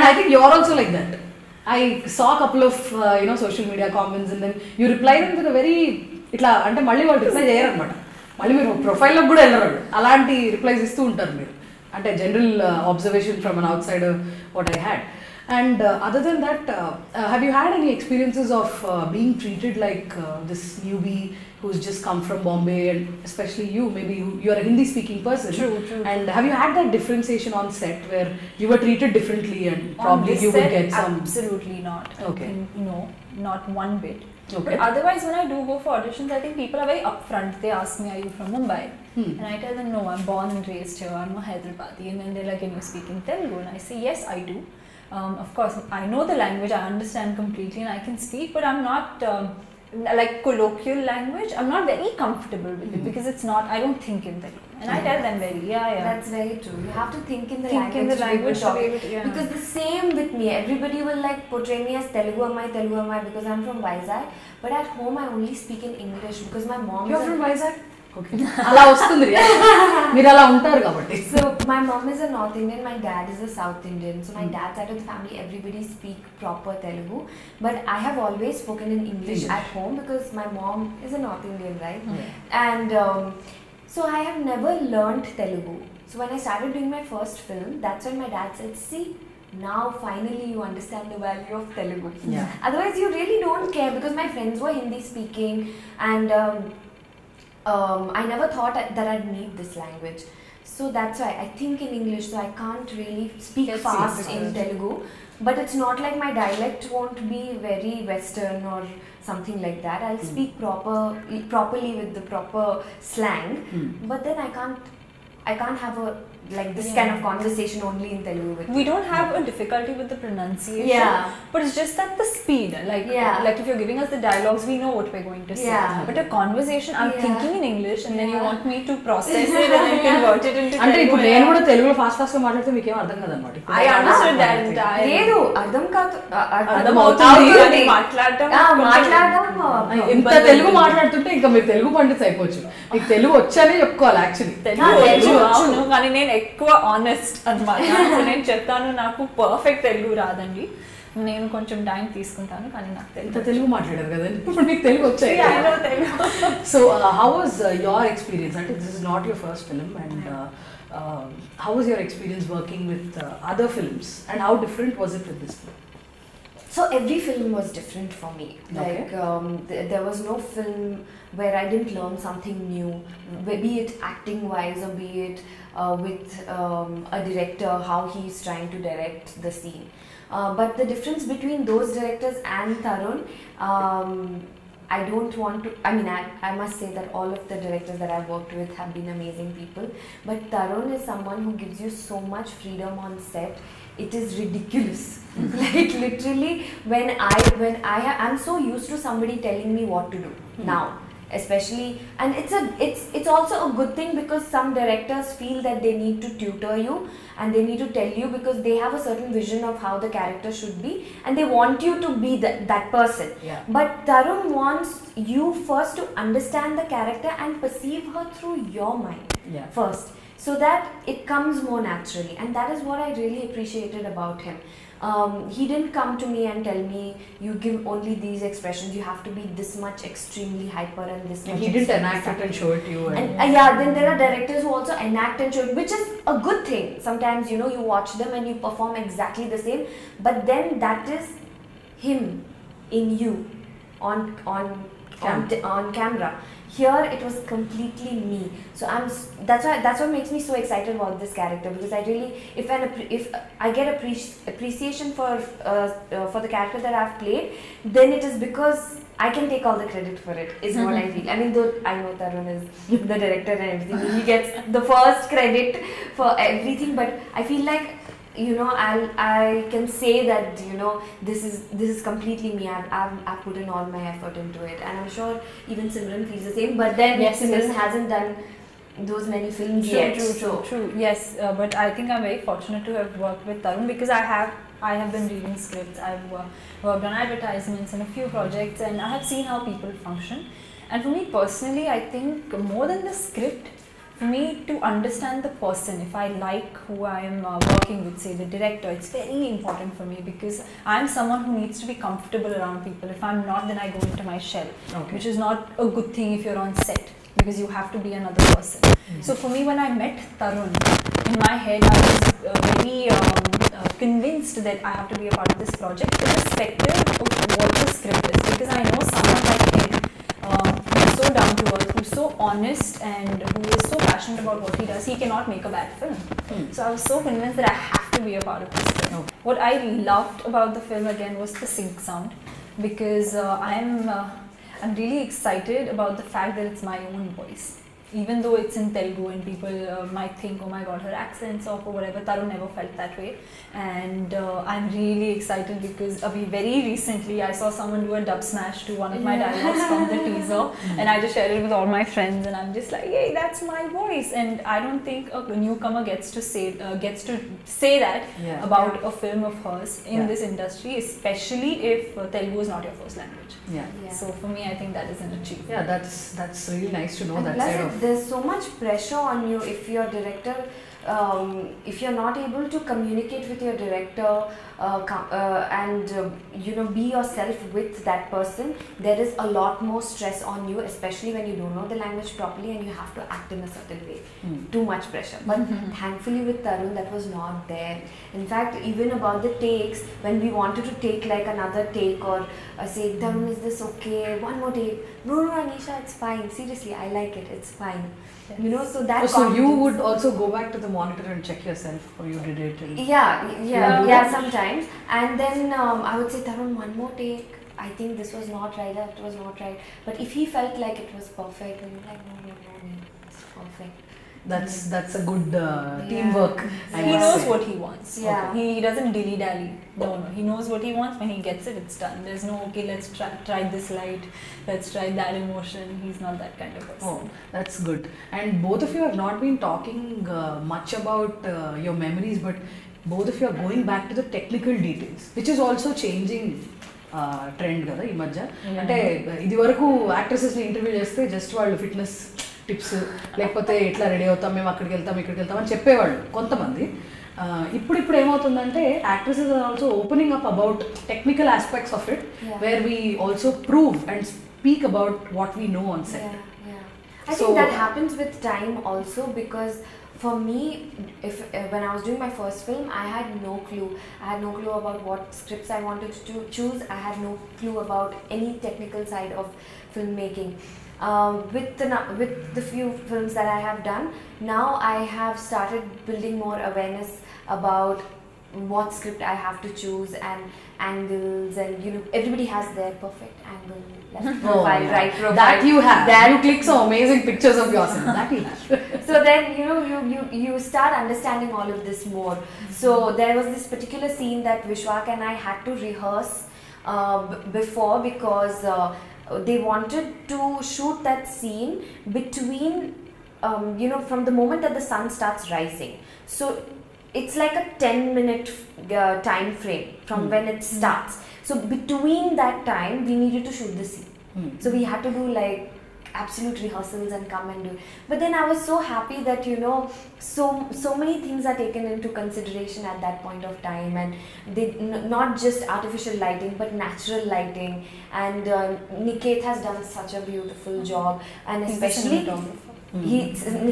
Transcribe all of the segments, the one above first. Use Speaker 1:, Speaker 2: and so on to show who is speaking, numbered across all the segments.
Speaker 1: I think you're also like that. I saw a couple of social media comments and then you reply them with a very itla ante malli vallu reply cheyaru anamata. Malli meer profile lo kuda ellaru. Alanti replies istu untaru meer. Ante general observation from an outsider what I had. And other than that, have you had any experiences of being treated like this newbie who's just come from Bombay, and especially you, maybe you're a Hindi speaking person.
Speaker 2: True.
Speaker 1: And have you had that differentiation on set where you were treated differently and probably you would get some...
Speaker 2: Absolutely not.
Speaker 1: Okay.
Speaker 2: No, not one bit.
Speaker 1: Okay.
Speaker 2: But otherwise, when I do go for auditions, I think people are very upfront. They ask me, are you from Mumbai? And I tell them, no, I'm born and raised here, I'm a Hyderabadi. And then they're like, can you speak in Telugu? And I say, yes, I do. Of course, I know the language, I understand completely and I can speak, but I'm not like colloquial language, I'm not very comfortable with it because it's not, I don't think in Telugu. And I tell them very,
Speaker 3: That's very true. You have to think in the
Speaker 2: language to be able to,
Speaker 3: Because the same with me, everybody will like portray me as Telugu Ammai because I'm from Vizag, but at home I only speak in English because my mom
Speaker 1: You're from Vizag? Okay. అలా వస్తుంది మీరు అలా ఉంటారు కాబట్టి.
Speaker 3: So my mom is a North Indian, my dad is a South Indian. So my dad's side of the family, everybody speak proper Telugu. But I have always spoken in English at home because my mom is a North Indian, right? And so I have never learnt Telugu. So when I started doing my first film, that's when my dad said, see, now finally you understand the value of Telugu. Otherwise you really don't care because my friends were Hindi speaking and I never thought that I'd need this language. So that's why I think in English, so I can't really speak fast in Telugu. But it's not like my dialect won't be very Western or something like that. I'll speak properly with the proper slang. But then I can't have this kind of conversation only in Telugu with
Speaker 2: we don't have a difficulty with the pronunciation, but it's just that the speed, like if you're giving us the dialogues, we know what we're going to say. But a conversation, I'm thinking in English and then you want me to process it and then convert it into
Speaker 1: అంటే ఇప్పుడు నేను కూడా తెలుగులో fast గా మాట్లాడితే మీకు ఏం అర్థం కాదన్నమాట.
Speaker 2: I understood that entire.
Speaker 3: లేదు అర్థం కాదు,
Speaker 2: అర్థం అవుతుంది మాట్లాడటం
Speaker 1: ఇంత తెలుగు మాట్లాడుతుంటే ఇంకా మీరు తెలుగు పండిట్స్ అయిపోవచ్చు. మీకు తెలుగు వచ్చానే చెప్పుకోవాలి యాక్చువల్లీ.
Speaker 2: అవును, కానీ నేను ఎక్కువ ఆనెస్ట్ అన్నమాట. నేను చెప్తాను నాకు పర్ఫెక్ట్ తెలుగు రాదండి, నేను కొంచెం టైం తీసుకుంటాను, కానీ నాకు
Speaker 1: తెలుగు మాట్లాడారు కదండి, ఇప్పుడు మీకు తెలుగు వచ్చాయి. So how was your experience? అంటే this is not your first film, and how was your experience working with other films and how different was it with this film?
Speaker 3: So every film was different for me. Like there was no film where I didn't learn something new, be it acting wise or be it with a director, how he's trying to direct the scene. But the difference between those directors and Tharun, I don't want to, I mean I must say that all of the directors that I've worked with have been amazing people, but Tharun is someone who gives you so much freedom on set. It is ridiculous. Like literally when I'm so used to somebody telling me what to do now, especially, and it's also a good thing because some directors feel that they need to tutor you and they need to tell you because they have a certain vision of how the character should be and they want you to be that person. But Tharun wants you first to understand the character and perceive her through your mind first, so that it comes more naturally, and that is what I really appreciated about him. He didn't come to me and tell me you give only these expressions, you have to be this much extremely hyper and this much.
Speaker 1: He didn't enact it and show it to you.
Speaker 3: And then there are directors who also enact and show it, which is a good thing. Sometimes you watch them and you perform exactly the same, but then that is him in you on camera. Here it was completely me, so that's what makes me so excited about this character, because I really, if I get appreciation for the character that I've played, then it is because I can take all the credit for it, is what I feel. I mean, though I know Tharun is the director and everything, he gets the first credit for everything, but I feel like I can say that this is completely me. I've put in all my effort into it, and I'm sure even Simran feels the same. But then Simran hasn't done those many films yet.
Speaker 2: True. Yes, but I think I'm very fortunate to have worked with Tharun, because I have been reading scripts. I've worked on advertisements and a few projects, and I have seen how people function. And for me personally, I think more than the script, for me to understand the person, if I like who I am working with, say the director, it's very important for me because I'm someone who needs to be comfortable around people. If I'm not, then I go into my shell, which is not a good thing if you're on set because you have to be another person. So for me, when I met Tharun, in my head I was very convinced that I have to be a part of this project irrespective of what the script is, because I know someone like him who's so down to earth, who's so honest and who is so passionate about what he does, he cannot make a bad film. So I was so convinced that I have to be a part of this film. What I loved about the film again was the sync sound, because I'm really excited about the fact that it's my own voice. Even though it's in Telugu and people might think, oh my god, her accent's off or whatever, Tharun never felt that way. And I'm really excited because very recently I saw someone do a dub smash to one of my dialogues from the teaser, and I just shared it with all my friends and I'm just like, hey, that's my voice. And I don't think a newcomer gets to say that about a film of hers in this industry, especially if Telugu is not your first language. So for me, I think that is an achievement.
Speaker 1: Yeah, that's really nice to know.
Speaker 3: And
Speaker 1: that
Speaker 3: plus
Speaker 1: side of.
Speaker 3: There's so much pressure on you if your director, if you're not able to communicate with your director and be yourself with that person, there is a lot more stress on you, especially when you don't know the language properly and you have to act in a certain way. Too much pressure. But thankfully with Tharun, that was not there. In fact, even about the takes, when we wanted to take like another take or say, Tharun, is this okay? One more take. No, Anisha, it's fine. Seriously, I like it. It's fine. Yes. So that.
Speaker 1: So you would also go back to the monitor and check yourself, or you did it?
Speaker 3: Yeah, sometimes. And then I would say, Tharun, one more take. I think this was not right. That was not right. But if he felt like it was perfect, then he's like, no, it's perfect.
Speaker 1: That's a good teamwork.
Speaker 2: He knows what he wants.
Speaker 3: Yeah.
Speaker 2: He doesn't dilly-dally. No. He knows what he wants. When he gets it, it's done. There's no, okay, let's try this light. Let's try that emotion. He's not that kind of person.
Speaker 1: Oh, that's good. And both of you have not been talking much about your memories, but both of you are going back to the technical details, which is also changing trend kada ee madhya. Ante idi varaku actresses ni interview chesthe just వాళ్ళు fitness tips లేకపోతే ఎట్లా ready అవుతాం, మేము అక్కడికి వెళ్తాం ఇక్కడికి వెళ్తాం అని చెప్పేవాళ్ళు కొంతమంది. ఇప్పుడు ఏమవుతుందంటే actresses are also opening up about technical aspects of it, where we also prove and speak about what we know on set.
Speaker 3: I think that happens with time also, because for me, when I was doing my first film, I had no clue. I had no clue about what scripts I wanted to choose. I had no clue about any technical side of filmmaking. With the few films that I have done, now I have started building more awareness about what script I have to choose and angles, and everybody has their perfect angle, left profile, right profile.
Speaker 1: That you have. You click some amazing pictures of yourself. That you have.
Speaker 3: So then you start understanding all of this more. So there was this particular scene that Vishwak and I had to rehearse before, because they wanted to shoot that scene between from the moment that the sun starts rising. So it's like a 10-minute time frame from when it starts. So between that time we needed to shoot the scene. So we had to do like absolute rehearsals and come and do it. But then I was so happy that so many things are taken into consideration at that point of time, and they not just artificial lighting but natural lighting, and Niket has done such a beautiful job, and especially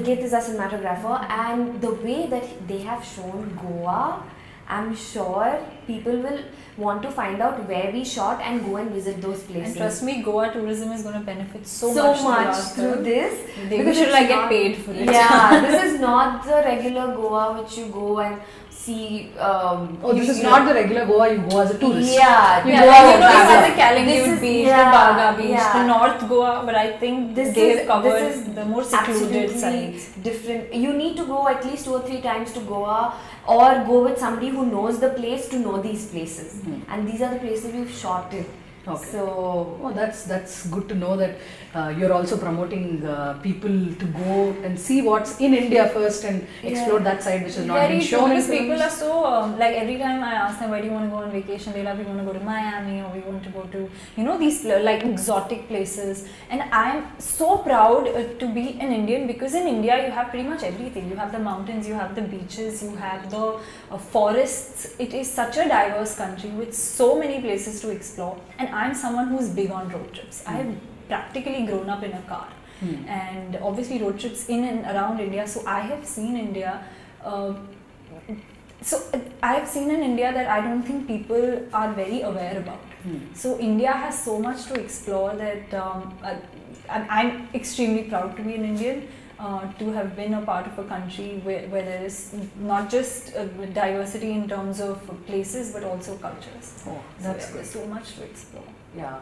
Speaker 3: Niket is a cinematographer, and the way that they have shown Goa, I'm sure people will want to find out where we shot and go and visit those places.
Speaker 2: And trust me, Goa tourism is going to benefit so
Speaker 3: much through this.
Speaker 2: We should get paid for it.
Speaker 3: Yeah, this is not the regular Goa which you go and see.
Speaker 1: This is not the regular Goa you go as a tourist.
Speaker 3: Yeah,
Speaker 2: you have the Kalinga beach, the Baga beach, the North Goa, but I think they have covered the more secluded sides.
Speaker 3: Different. You need to go at least 2 or 3 times to Goa, or go with somebody who knows the place to know these places. And these are the places we've shot in.
Speaker 1: Okay.
Speaker 3: So
Speaker 1: that's good to know that you're also promoting people to go and see what's in India first and explore that side which is not been shown in
Speaker 2: because
Speaker 1: films.
Speaker 2: people are so like every time I ask them where do you want to go on vacation, they'll have we want to go to Miami or we want to go to these like exotic places, and I'm so proud to be an Indian because in India you have pretty much everything. You have the mountains, you have the beaches, you have the forests. It is such a diverse country with so many places to explore, and I'm someone who's big on road trips. I have practically grown up in a car, and obviously road trips in and around India. So I have seen India. I have seen in India that I don't think people are very aware about. So India has so much to explore that I'm extremely proud to be an Indian. To have been a part of a country where there is not just diversity in terms of places but also cultures.
Speaker 1: Oh, that's
Speaker 2: so there's so much to explore.
Speaker 1: Yeah.